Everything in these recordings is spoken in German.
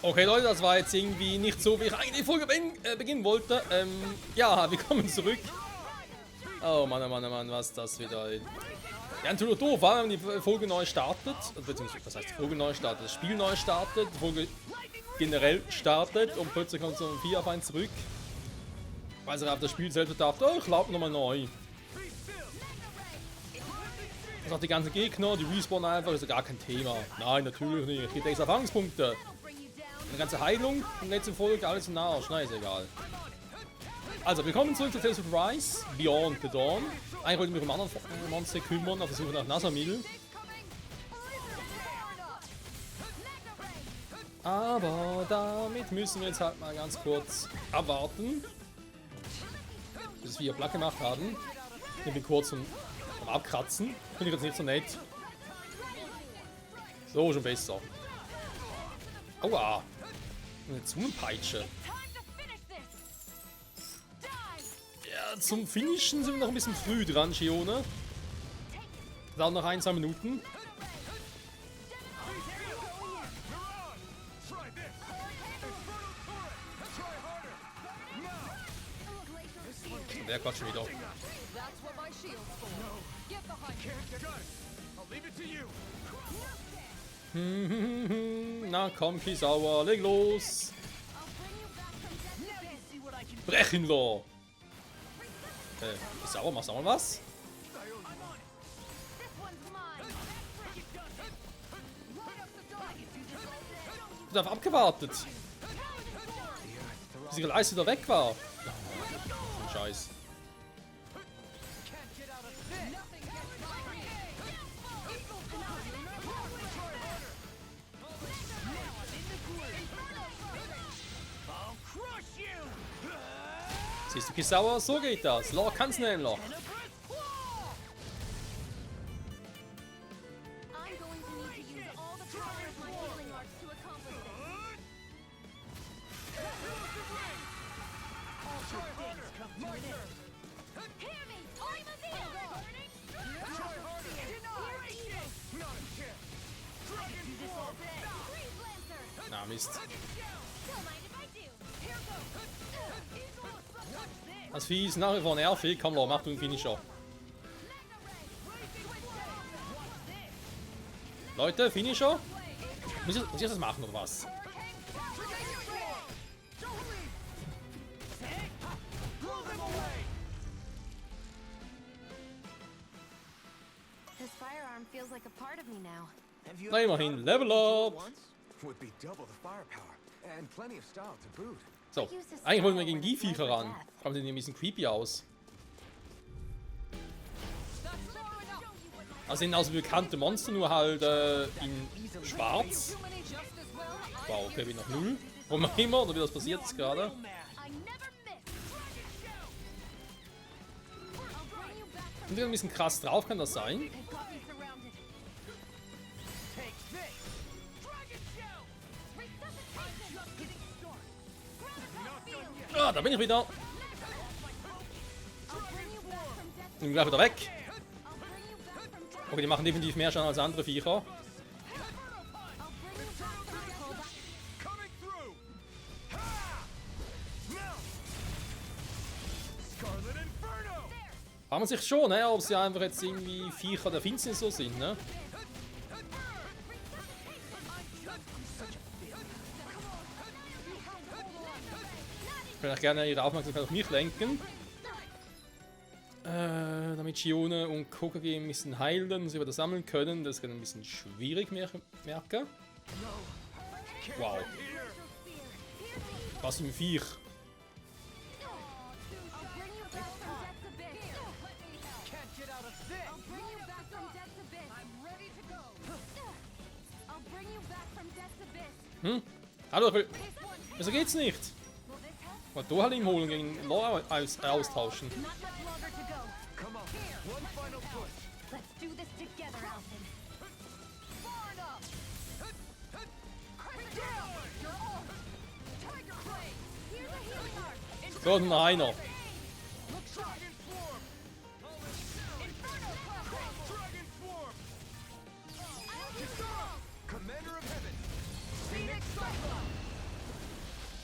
Okay, Leute, das war jetzt irgendwie nicht so, wie ich eigentlich die Folge beginnen wollte. Ja, wir kommen zurück. Oh Mann, oh Mann, oh Mann, was das wieder. Ja, natürlich doof, wenn man die Folge neu startet. Beziehungsweise, was heißt die Folge neu startet? Das Spiel neu startet, die Folge generell startet und plötzlich kommt so ein 4 auf 1 zurück. Weil sich auf das Spiel selbst dachte, oh, ich lade nochmal neu. Das hat die ganzen Gegner, die respawnen einfach, ist ja gar kein Thema. Nein, natürlich nicht. Ich kriege extra Erfahrungspunkte. Eine ganze Heilung in der letzten Folge, alles im Arsch. Nein, ist egal. Also, wir kommen zurück zu Tales of Rise, Beyond the Dawn. Eigentlich wollte ich mich um andere Monster kümmern, auf der Suche nach Nazamil. Aber damit müssen wir jetzt halt mal ganz kurz abwarten, bis wir Plack gemacht haben. Ich bin kurz zum Abkratzen. Finde ich jetzt nicht so nett. So, schon besser. Aua. Eine Zungenpeitsche. Ja, zum Finishen sind wir noch ein bisschen früh dran, Shione. Dauert noch 1, 2 Minuten. Der quatscht schon wieder. Na komm, Kizawa, leg los! Brech ihn lo! Kizawa, machst du auch mal was? Ich hab abgewartet! Bis ihre Leiste wieder weg war! Oh, Scheiß. Siehst du, Kizawa? So geht das. Law kann's schneller. Na, Mist. Das Vieh ist nach wie vor nervig. Komm, Law, mach du einen Finisher. Leute, Finisher? Muss ich das machen oder was? Na, immerhin, Level Up! So, eigentlich wollen wir gegen die Viecher ran. Aber die sehen ein bisschen creepy aus. Also sehen aus wie bekannte Monster, nur halt in schwarz. Wow, okay, wie noch 0. Warum auch immer, oder wie das passiert ist gerade. Und wieder ein bisschen krass drauf, kann das sein? Ah, da bin ich wieder. Ich bin gleich wieder weg. Okay, die machen definitiv mehr Schaden als andere Viecher. Kann man sich schon, ne? Ob sie einfach jetzt irgendwie Viecher der Finsternis so sind, ne? Ich würde gerne ihre Aufmerksamkeit auf mich lenken. Damit Shione und Kokage ein bisschen heilen und sie wieder sammeln können. Das ist ein bisschen schwierig, merke. Wow. Was für ein Viech. Hallo, wieso geht's nicht? Mal Duhalim holen gegen Law austauschen. So, noch einer.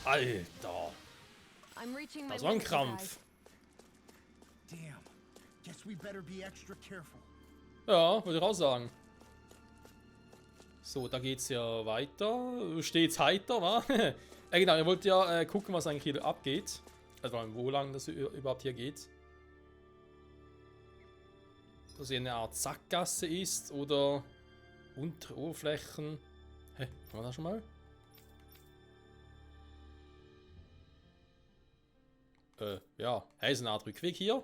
Alter. I'm reaching my Das war ein limit, you guys. Krampf. Damn. Guess we better be extra careful. Ja, würde ich auch sagen. So, da geht's ja weiter. Steht's heiter, wa? Genau, ihr wollt ja gucken, was eigentlich hier abgeht. Also, wo lang das überhaupt hier geht. Dass hier eine Art Sackgasse ist oder untere Oberflächen. Hä, haben wir das schon mal? Ja, hey, ist eine Art Rückweg hier.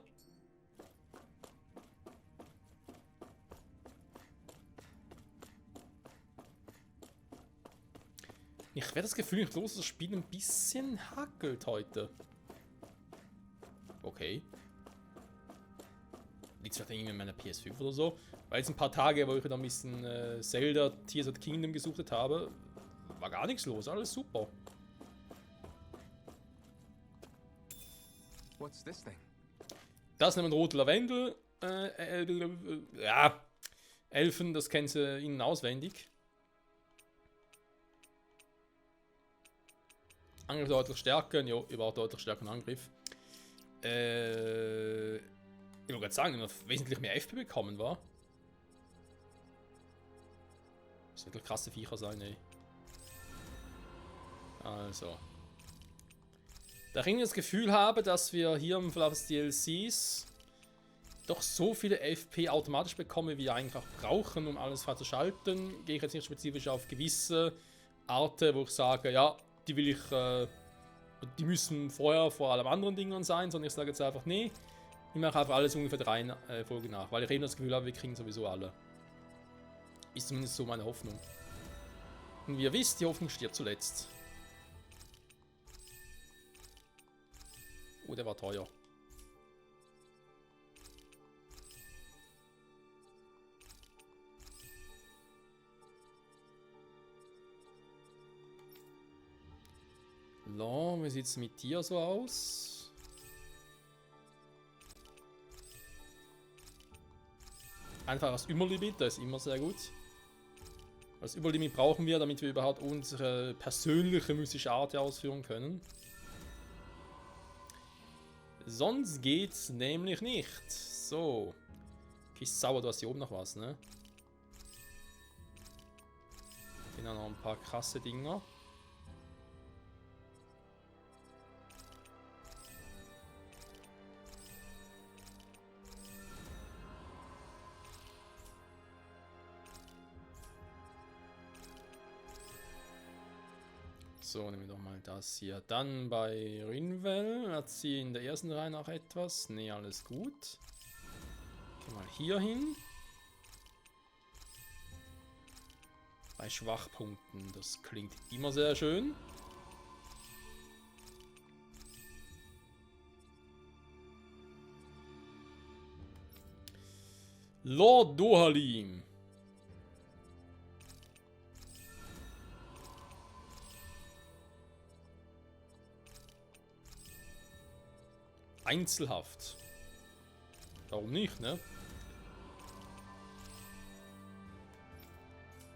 Ich werde das Gefühl, ich los, das Spiel ein bisschen hackelt heute. Okay. Liegt vielleicht irgendwie in meiner PS5 oder so. Weil jetzt ein paar Tage, wo ich wieder ein bisschen Zelda Tears of the Kingdom gesucht habe, war gar nichts los, alles super. What's this thing? Das nennt man rote Lavendel. Ja, Elfen, das kennen sie innen auswendig. Angriff deutlich stärken, jo, überhaupt deutlich stärken Angriff. Ich wollte gerade sagen, noch wesentlich mehr FP bekommen war. Das wird wirklich krasse Viecher sein, ey. Also. Da ich irgendwie das Gefühl habe, dass wir hier im Verlauf des DLCs doch so viele FP automatisch bekommen, wie wir eigentlich auch brauchen, um alles frei zu schalten. Gehe ich jetzt nicht spezifisch auf gewisse Arten, wo ich sage, ja, die will ich, die müssen vorher vor allem anderen Dingen sein, sondern ich sage jetzt einfach, nee, ich mache einfach alles ungefähr 3 Folgen nach, weil ich eben das Gefühl habe, wir kriegen sowieso alle. Ist zumindest so meine Hoffnung. Und wie ihr wisst, die Hoffnung stirbt zuletzt. Oh, der war teuer. So, wie sieht es mit dir so aus? Einfach das Überlimit, das ist immer sehr gut. Das Überlimit brauchen wir, damit wir überhaupt unsere persönliche mystische Art ausführen können. Sonst geht's nämlich nicht. So. Okay, sauer, du hast hier oben noch was, ne? Sind ja noch ein paar krasse Dinger. So, nehmen wir doch mal das hier. Dann bei Rinwell hat sie in der ersten Reihe noch etwas. Ne, alles gut. Gehen mal hier hin. Bei Schwachpunkten, das klingt immer sehr schön. Lord Dohalim. Einzelhaft. Warum nicht, ne?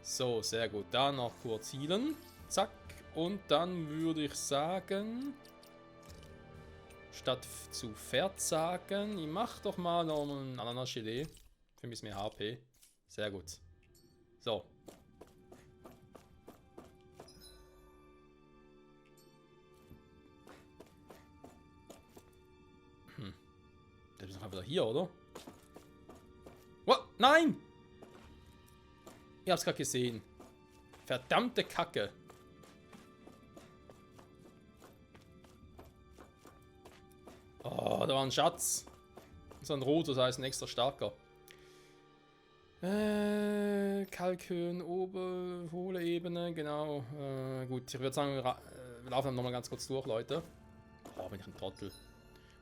So, sehr gut. Dann noch kurz healen. Zack. Und dann würde ich sagen, statt zu verzagen, ich mach doch mal noch ein Ananas-Gelee. Für ein bisschen mehr HP. Sehr gut. So. Der ist doch wieder hier, oder? What? Nein! Ich hab's gerade gesehen. Verdammte Kacke. Oh, da war ein Schatz. Das ist ein roter, das heißt ein extra starker. Kalkhöhen, hohle Ebene, genau. Gut, ich würde sagen, wir laufen dann nochmal ganz kurz durch, Leute. Oh, bin ich ein Trottel.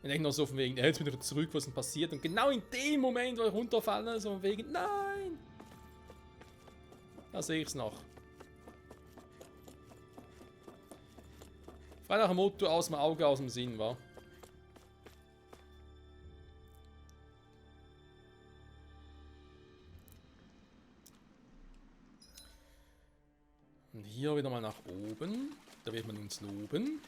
Ich denke noch so von wegen, jetzt bin ich zurück, was denn passiert. Und genau in dem Moment, wo ich runterfalle, so von wegen, nein! Da sehe ich es noch. Frei nach dem Motto, aus dem Auge, aus dem Sinn, war. Und hier wieder mal nach oben. Da wird man uns loben.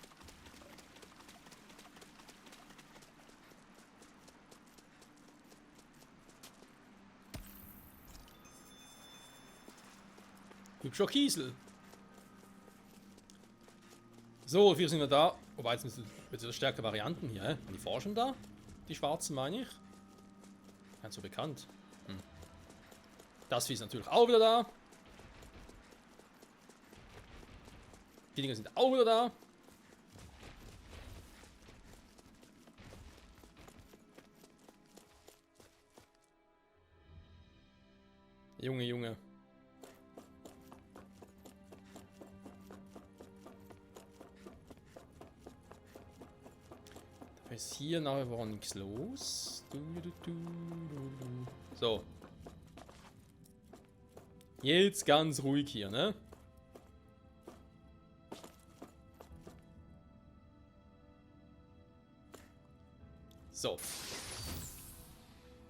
Hübscher Kiesel. So, wir sind wir da. Wobei, jetzt müssen wir stärkere Varianten hier. Sind die Forschen da? Die schwarzen, meine ich. Ganz so bekannt. Das Vieh ist natürlich auch wieder da. Die Dinger sind auch wieder da. Junge, Junge. Da ist hier nachher war nichts los. So. Jetzt ganz ruhig hier, ne? So.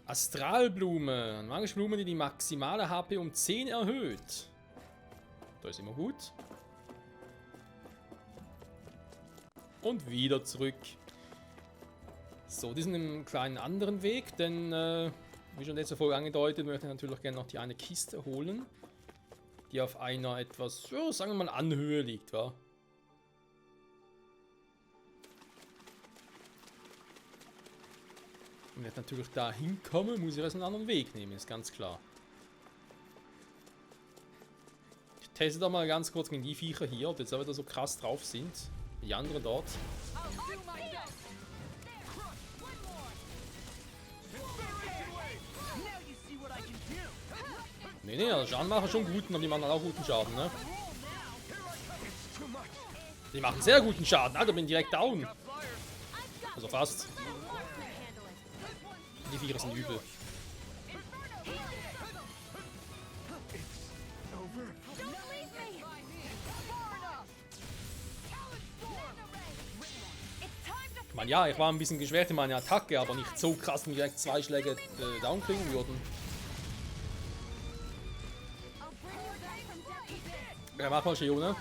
Astralblume. Eine magische Blume, die die maximale HP um 10 erhöht. Da ist immer gut. Und wieder zurück. So, die sind einen kleinen anderen Weg, denn wie schon letzte Folge angedeutet, möchte ich natürlich gerne noch die eine Kiste holen, die auf einer etwas, ja, sagen wir mal, Anhöhe liegt, wa? Und wenn ich natürlich da hinkomme, muss ich erst einen anderen Weg nehmen, ist ganz klar. Ich teste doch mal ganz kurz gegen die Viecher hier, ob die jetzt aber so krass drauf sind, wie die anderen dort. Nee, der Schaden machen schon guten, aber die machen auch guten Schaden, ne? Die machen sehr guten Schaden, Alter, bin direkt down. Also fast. Die Viecher sind übel. Ich meine, ja, ich war ein bisschen geschwächt in meiner Attacke, aber nicht so krass, dass wir direkt 2 Schläge down kriegen würden. Ja, mach mal schon, ne?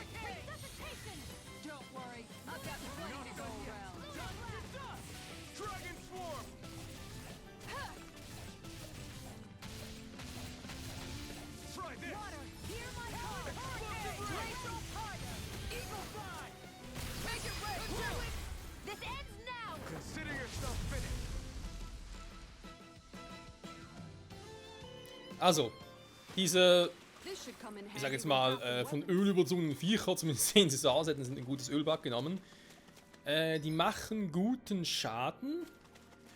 Also, diese, ich sag jetzt mal, von Öl überzogenen Viecher, zumindest sehen sie so aus, hätten sie ein gutes Ölbad genommen. Die machen guten Schaden,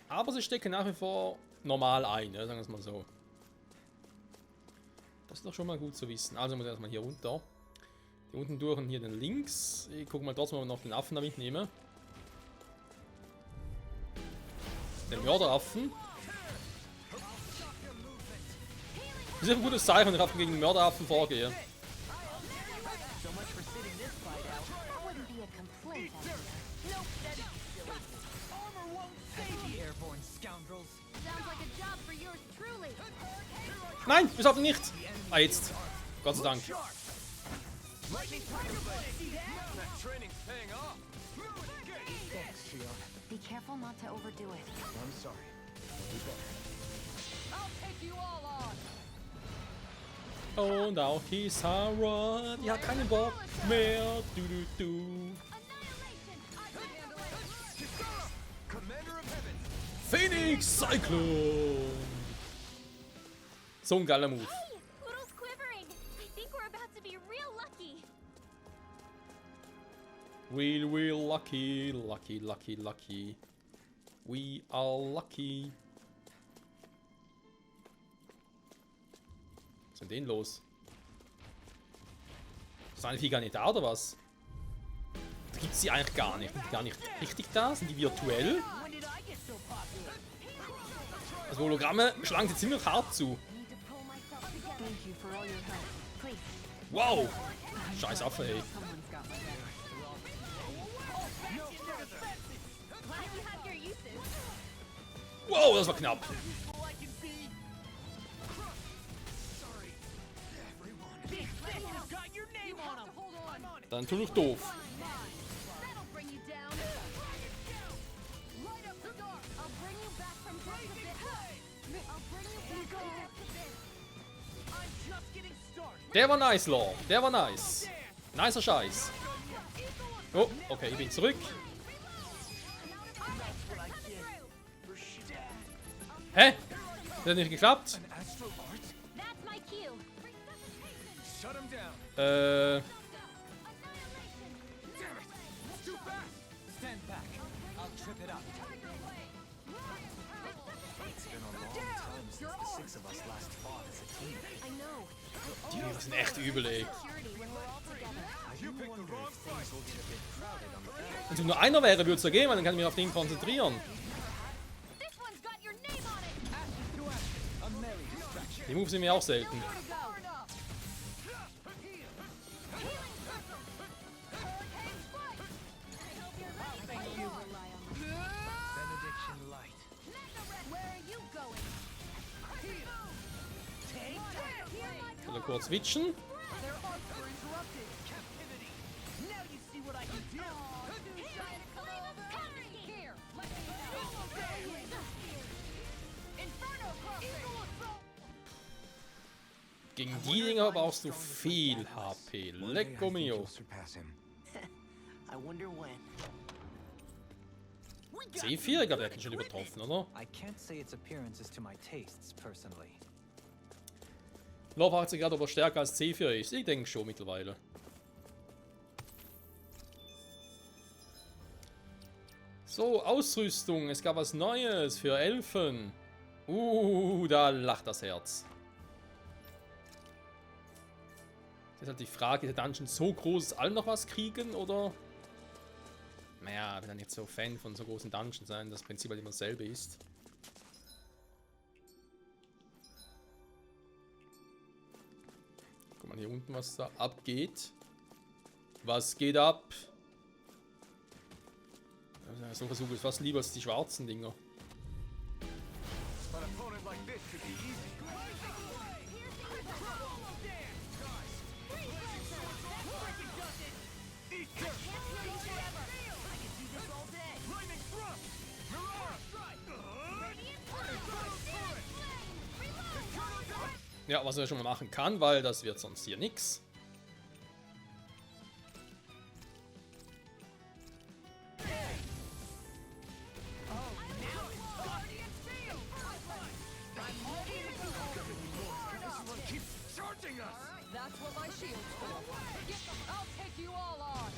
aber sie stecken nach wie vor normal ein, ja, sagen wir es mal so. Das ist doch schon mal gut zu wissen. Also muss ich erstmal hier runter. Hier unten durch und hier den links. Ich gucke mal trotzdem, ob ich noch den Affen da mitnehme. Den Mörderaffen. Das ist ein gutes Zeichen, wenn ich einfach gegen den Mörderaffen vorgehe. Nein, wir schaffen nicht. Ah, jetzt. Gott sei Dank. Be careful not to overdo it. I'm sorry. Und auch Kisara, die hat keinen Bock mehr. Du, du, du. Phoenix Cyclone. So ein geiler Move. Hey, Poodle's quivering. I think we're about to be real lucky. Real lucky, lucky, lucky, lucky. We are lucky. Was ist denn denn los? Ist eigentlich gar nicht da oder was? Da gibt es die eigentlich gar nicht. Sind die gar nicht richtig da? Sind die virtuell? Also Hologramme schlagen sie ziemlich hart zu. Thank you for all your help. Please. Wow! Scheiß Affe, ey. Someone's got my back. Glad you have your uses. Wow, das war knapp. Dann tu ich doof. Der war nice, Lord. Der war nice. Nicer Scheiß. Oh, okay, ich bin zurück. Hä? Das hat nicht geklappt? Astral art? That's my cue. Shut him down. Damn it! It's too fast! Stand back. I'll trip it up. It's been a long time since the six of us last fought as a team. I know. Die sind echt übel, ey. Security when we're all together. I do wonder if things will get a bit crowded on the battlefield. Wenn es nur einer wäre, würde es ja gehen, weil dann kann ich mich auf den konzentrieren. This one's got your name on it. Ashes to ashes. A merry distraction. Die Moves sind mir auch selten. Benediction light. Where are you going? Also kurz switchen. Their arts were interrupted. Captivity. Now you see what I can do. Here. Gegen die Dinger brauchst du viel HP. Lecco mio. Surpass him. I wonder when. C4, ich glaube, der hat ihn schon übertroffen, oder? I can't say its appearance is to my tastes, personally. Love hat sich gerade, ob er stärker als C4 ist. Ich denke schon mittlerweile. So, Ausrüstung. Es gab was Neues für Elfen. Da lacht das Herz. Das ist halt die Frage, ist der Dungeon so groß, dass alle noch was kriegen, oder? Naja, ich bin ja nicht so Fan von so großen Dungeons sein, das Prinzip halt immer dasselbe ist. Guck mal hier unten, was da abgeht. Was geht ab? So versuche ich fast lieber als die schwarzen Dinger. An opponent like this could be easy. Ja, was er schon mal machen kann, weil das wird sonst hier nix. That's what my shield's for. I'll take you all on.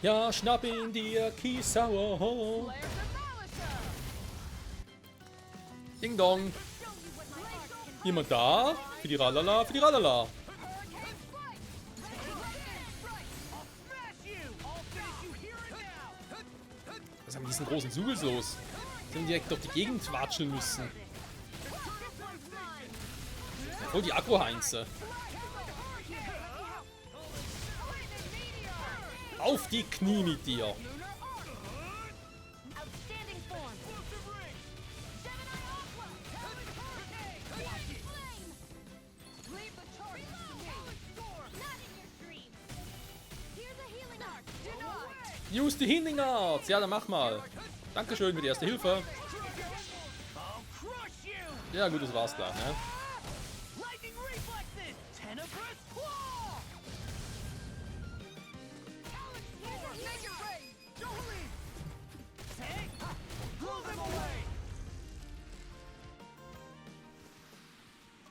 Ja, schnapp ihn dir, Kiesauer. Flares and Malicia. Ding dong. Jemand da? Für die Ralala, für die Ralala. Was haben diesen großen Zugels los? Die haben direkt durch die Gegend watscheln müssen. Oh, die Akku-Heinze. Auf die Knie mit dir. Outstanding form. Leave the charge to me. Not in your dreams. Here's a healing art. Denied. Use die Healing Arts. Ja, dann mach mal. Dankeschön für die erste Hilfe. Ja gut, das war's gleich, ne? Lightning reflexes! Tenebrous claw! Mega ray! Jolene! Take! Blow them away!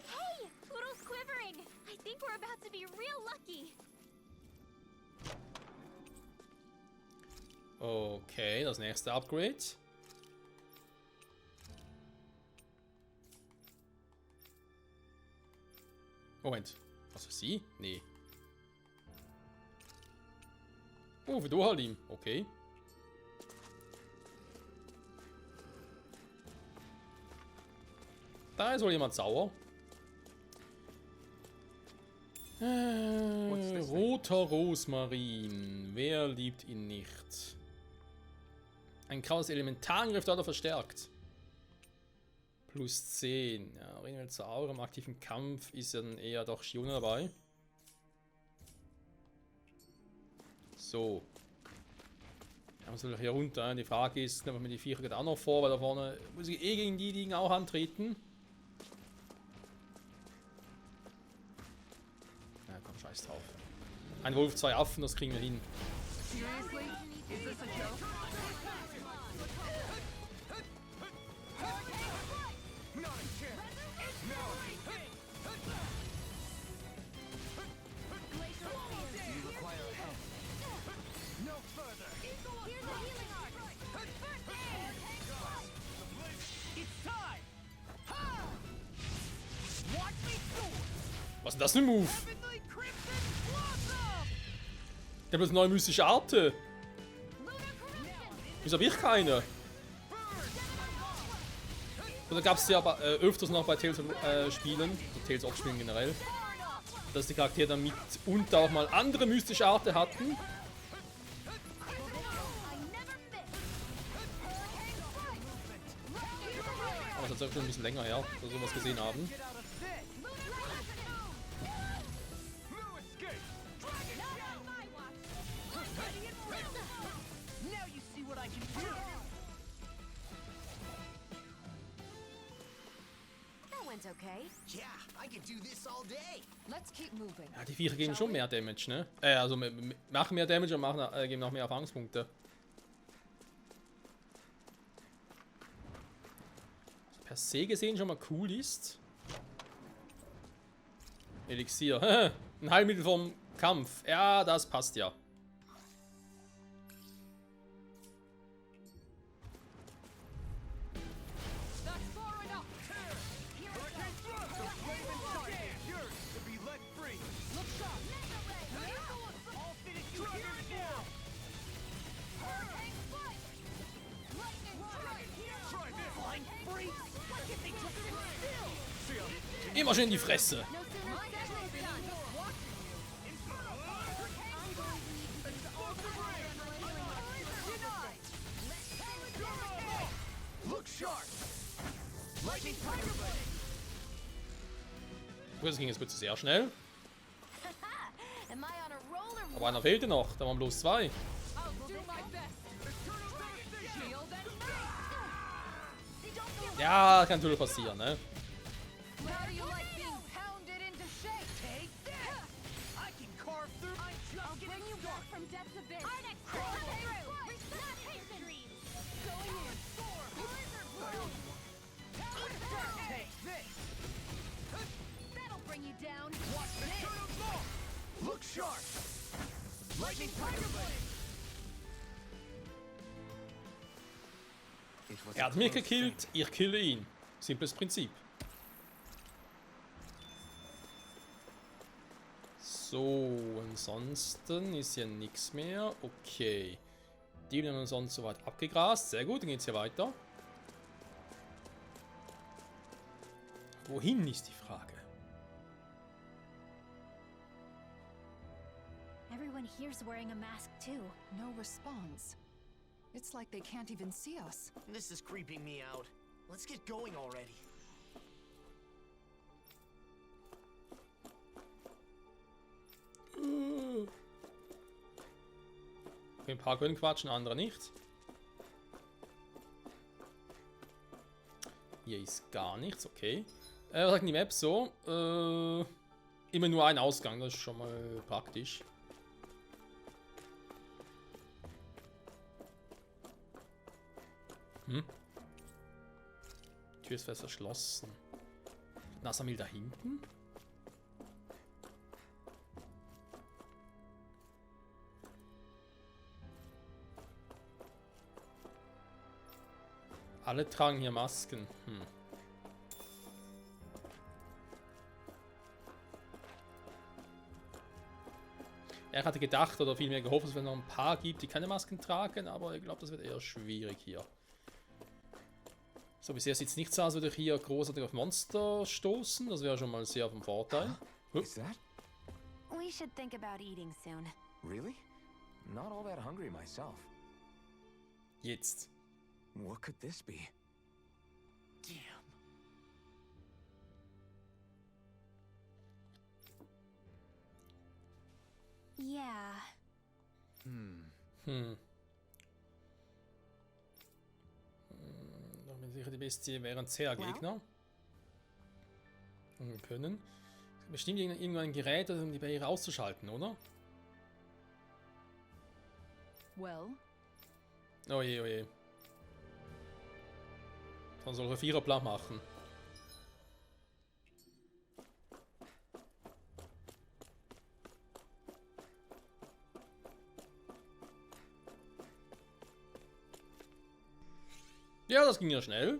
Hey, Poodle's quivering. I think we're about to be real lucky. Okay, das nächste Upgrade. Moment. Was für sie? Nee. Oh, für Dohalim. Okay. Da ist wohl jemand sauer. Roter Rosmarin. Wer liebt ihn nicht? Ein graues Elementarangriff, da verstärkt. Plus 10. Ja, reden wir zur Aura. Im aktiven Kampf ist ja dann eher doch Shiona dabei. So. Ja, man soll hier runter. Die Frage ist, nehmen wir die Viecher geht auch noch vor, weil da vorne muss ich eh gegen die Dinge auch antreten. Scheiß drauf. Ein Wolf, 2 Affen, das kriegen wir hin. Seriously? Is this a joke? You require a hand. No further. Here's a healing arc. First aid. It's time. Ha! Watch me soar. Was ist denn das für ein Move? Heavenly Crimson Blossom. Der hat bloß neue mystische Arten. Lunar corruption. Wieso habe ich keine? Oder gab es ja öfters noch bei Tales Spielen, oder Tales of Spielen generell, dass die Charaktere dann mit und auch mal andere mystische Arten hatten. I never miss. Aber das ist schon ein bisschen länger her, dass wir sowas gesehen haben. Get out of this. No escape. Not on my watch. Ready and ready. Now you see what I can do. That went okay. Yeah, I could do this all day. Let's keep moving. Ja, die Viecher geben schon mehr Damage, ne? Also machen mehr Damage und geben noch mehr Erfahrungspunkte. Per se gesehen schon mal cool ist. Elixier. Ein Heilmittel vom Kampf. Ja, das passt ja. That's far enough. The flame inside is yours to be let free. Look sharp. All fitted to here now. Hurricane strike. Lightning strike. Try this. Flying freeze. What if they just sit still? See ya. Immer schön in die Fresse. No sooner said than done. Look sharp. Lightning Tiger Blade. Gut, das ging jetzt bitte sehr schnell. Am I on a roller? Aber einer fehlte noch. Da waren bloß 2. I'll do my best. Shield and Ja, kann natürlich passieren, ne? how do you like being pounded into shape? Take that. I can carve through. I'll bring you back from depths abyss. Our next not history. Going in. Soar. Blizzard blow. Take this. That'll bring you down. Watch the turtle ball. Look sharp. Lightning Tiger Blade. It was Er a hat mich close gekillt, thing. ich kille ihn. Simples Prinzip. So, ansonsten ist hier nichts mehr. Okay. Die haben wir sonst soweit abgegrast. Sehr gut, dann geht's hier weiter. Wohin ist die Frage? Everyone here's wearing a mask too. No response. It's like they can't even see us. This is creeping me out. Let's get going already. Okay, ein paar können quatschen, andere nicht. Hier ist gar nichts, okay. Was sagt die Map so? Immer nur ein Ausgang, das ist schon mal praktisch. Die Tür ist fest verschlossen. Nasamil da hinten? Alle tragen hier Masken. Er hatte gedacht oder vielmehr gehofft, dass es noch ein paar gibt, die keine Masken tragen, aber ich glaube, das wird eher schwierig hier. So, bisher sieht es nicht so aus, als würde ich hier großartig auf Monster stoßen. Das wäre schon mal sehr vom Vorteil. Is that? We should think about eating soon. Really? Not all that hungry myself. Jetzt. What could this be? Damn. Yeah. Da bin ich sicher, die Bestie wären sehr Gegner. Können. Bestimmt irgendein Gerät, um die Barriere auszuschalten, oder? Well, Oh je, oh je. Dann soll er Vierer platt machen. Ja, das ging ja schnell.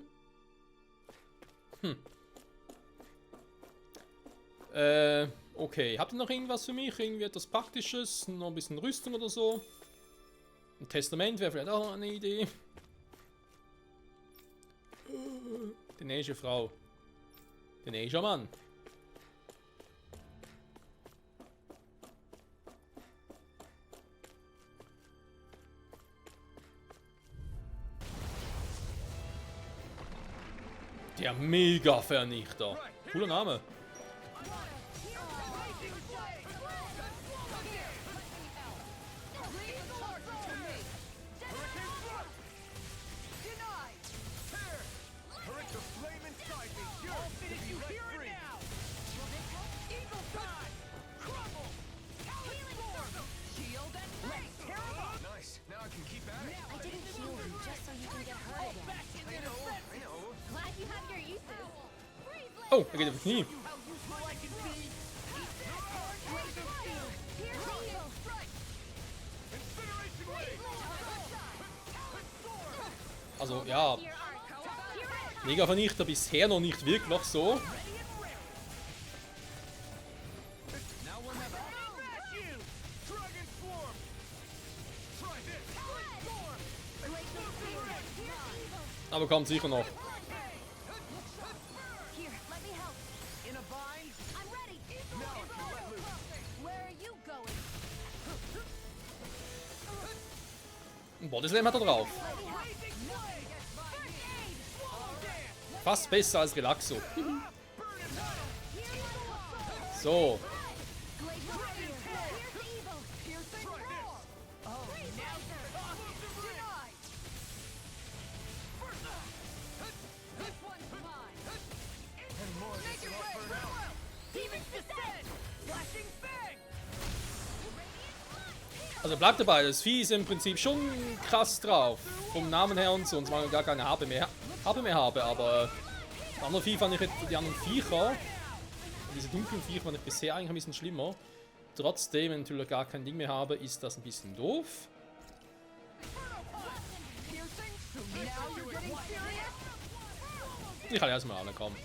Okay. Habt ihr noch irgendwas für mich? Irgendwie etwas Praktisches? Noch ein bisschen Rüstung oder so? Ein Testament wäre vielleicht auch eine Idee. Die nächste Frau. Der nächste Mann. Der Mega-Vernichter. Cooler Name. Nice. Now I can keep at it. I didn't heal you just so you can get hurt again. I know. Glad you have your uses. Oh, er geht auf die Knie. Also, ja. Mega-Vernichter bisher noch nicht wirklich so. Aber kommt sicher noch. Here, let me help. In a bind? I'm ready. Where are you going? Ein Bodyslam hat er drauf. Fast besser als Relaxo. So. Also bleibt dabei, das Vieh ist im Prinzip schon krass drauf. Vom Namen her und so, und zwar gar keine Habe mehr habe, aber das andere Vieh fand ich jetzt, die anderen Viecher, diese dunklen Viecher fand ich bisher eigentlich ein bisschen schlimmer. Trotzdem, wenn ich natürlich gar kein Ding mehr habe, ist das ein bisschen doof. Ich kann erstmal ankommen.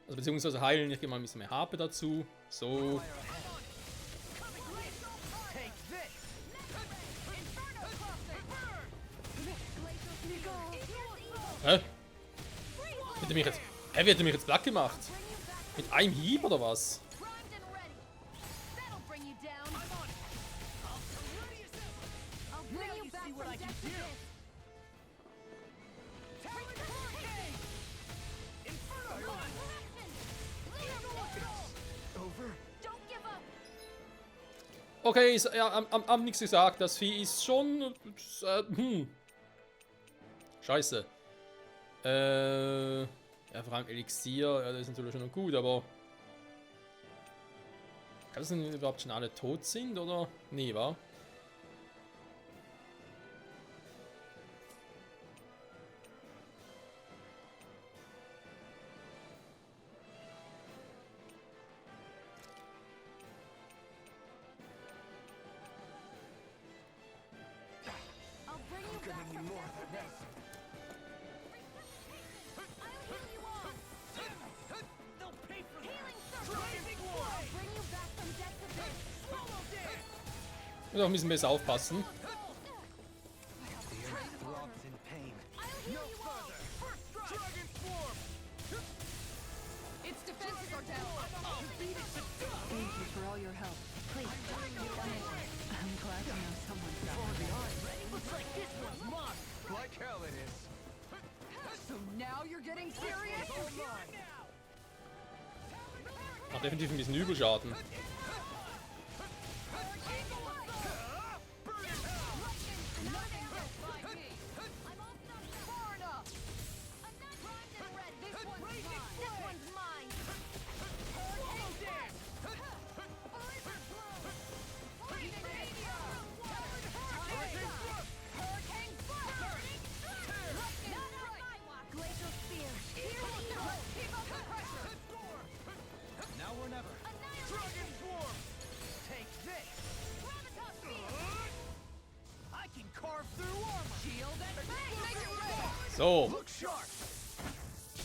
Also beziehungsweise heilen, ich gebe mal ein bisschen mehr HP dazu. So. Hä? Wie hat er mich jetzt platt gemacht? Mit einem Hieb oder was? Primed and ready. That'll bring you down. I'll bring you back from death to this. Don't give up. Okay, ja, am nichts gesagt. Das Vieh ist schon. Scheiße. Ja, vor allem Elixier, ja, das ist natürlich schon noch gut, aber. Kann das denn überhaupt schon alle tot sind, oder? Nee, wa? I'll bring you back from death to this. I'll heal you all. They'll pay for that. Healing circle. I'll bring you back from death to this. Swallow dance. Muss auch ein bisschen besser aufpassen. The earth throbs in pain. I'll heal you all. Dragon swarm. its defenses are down. Thank you for all your help. Please. I'm glad to know someone's got me. Looks like this one's mine. Like hell it is. So now you're getting serious? Hat definitiv ein bisschen Übelschaden. Far enough. I'm not primed and ready. So, Look sharp.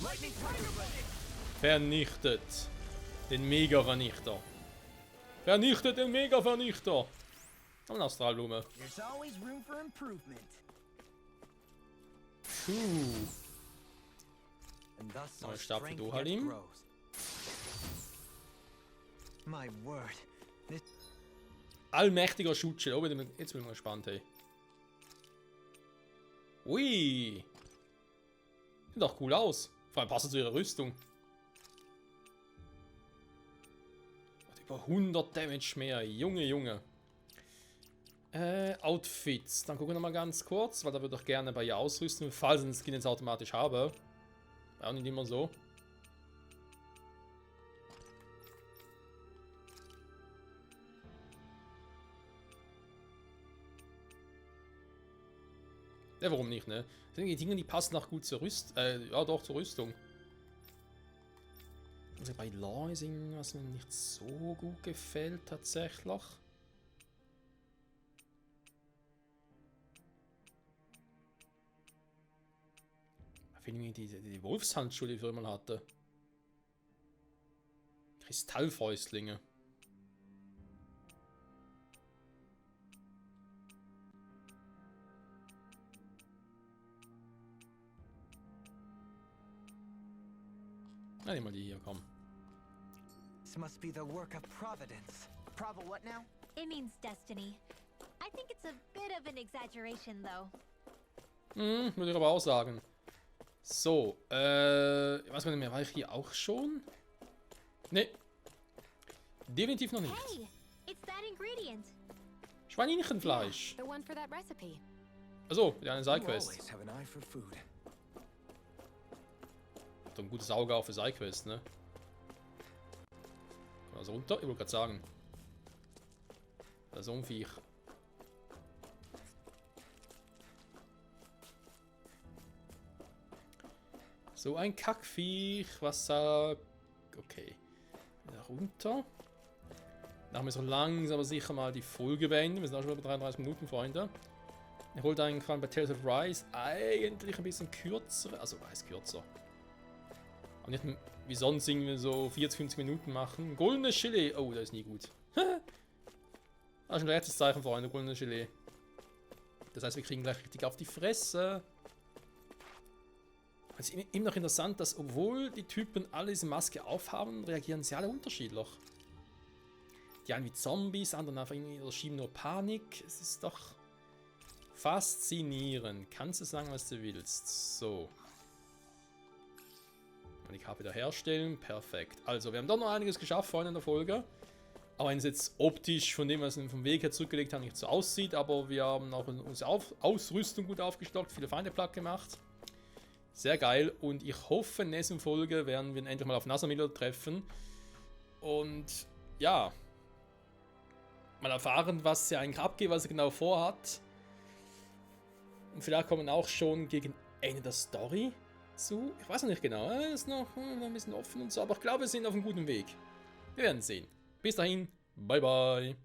Lightning Tiger Blade. vernichtet den Mega-Vernichter. Vernichtet den Mega-Vernichter. Und eine Astralblume. There's always room for improvement. Puh. And thus Neue our Stab für strength du, yet Halim. grows. My word. This Allmächtiger Schutzschild. Oh, jetzt bin ich mal gespannt, hey. Ui. Sieht doch cool aus. Vor allem passt zu ihrer Rüstung. Hat über 100 Damage mehr. Junge, Junge. Outfits. Dann gucken wir noch mal ganz kurz, weil da würde ich gerne bei ihr ausrüsten, falls ich den Skin jetzt automatisch habe. War auch nicht immer so. Ja, warum nicht, ne? Das sind die Dinge, die passen auch gut zur Rüstung. Ja, doch, zur Rüstung. Also bei Law ist irgendwas, was mir nicht so gut gefällt, tatsächlich. Ich finde die Wolfshandschuhe, die ich früher mal hatte. Kristallfäustlinge. Na, nehmen wir die hier, komm. must be the work of Providence. Prova what now? It means destiny. I think it's a bit of an exaggeration, though. Würde ich aber auch sagen. So, ich weiß gar nicht mehr, war ich hier auch schon? Ne. Definitiv noch nicht. Hey, it's that ingredient. Schweinchenfleisch. The one for that recipe. Achso, ja, eine You Sidequest. always have an eye for food. Hat doch ein gutes Auge auch für Sidequest, ne? Kann das runter? Ich wollte gerade sagen. Das ist so ein Viech. So ein Kackviech, was sagt. Okay. Wieder runter. Dann müssen wir langsam aber sicher mal die Folge beenden. Wir sind auch schon über 33 Minuten, Freunde. Ich wollte eigentlich bei Tales of Rise eigentlich ein bisschen kürzer. Also, heißt kürzer. Aber nicht wie sonst irgendwie so 40, 50 Minuten machen. Goldenes Gelee. Oh, das ist nie gut. Das ist ein letztes Zeichen, Freunde. Goldenes Gelee. Das heißt, wir kriegen gleich richtig auf die Fresse. Es ist immer noch interessant, dass obwohl die Typen alle diese Maske aufhaben, reagieren sie alle unterschiedlich. Die einen wie Zombies, andere einfach irgendwie oder schieben nur Panik. Es ist doch faszinierend. Kannst du sagen, was du willst. So. Die Karte wieder herstellen. Perfekt. Also, wir haben doch noch einiges geschafft vorhin in der Folge. Auch wenn es jetzt optisch von dem, was wir vom Weg her zurückgelegt haben, nicht so aussieht. Aber wir haben auch unsere Ausrüstung gut aufgestockt, viele Feinde platt gemacht. Sehr geil. Und ich hoffe, in der nächsten Folge werden wir endlich mal auf Nasamila treffen. Und ja, mal erfahren, was er eigentlich abgeht, was er genau vorhat. Und vielleicht kommen auch schon gegen Ende der Story zu. Ich weiß noch nicht genau, ist noch ein bisschen offen und so, aber ich glaube, wir sind auf einem guten Weg. Wir werden sehen. Bis dahin, bye bye.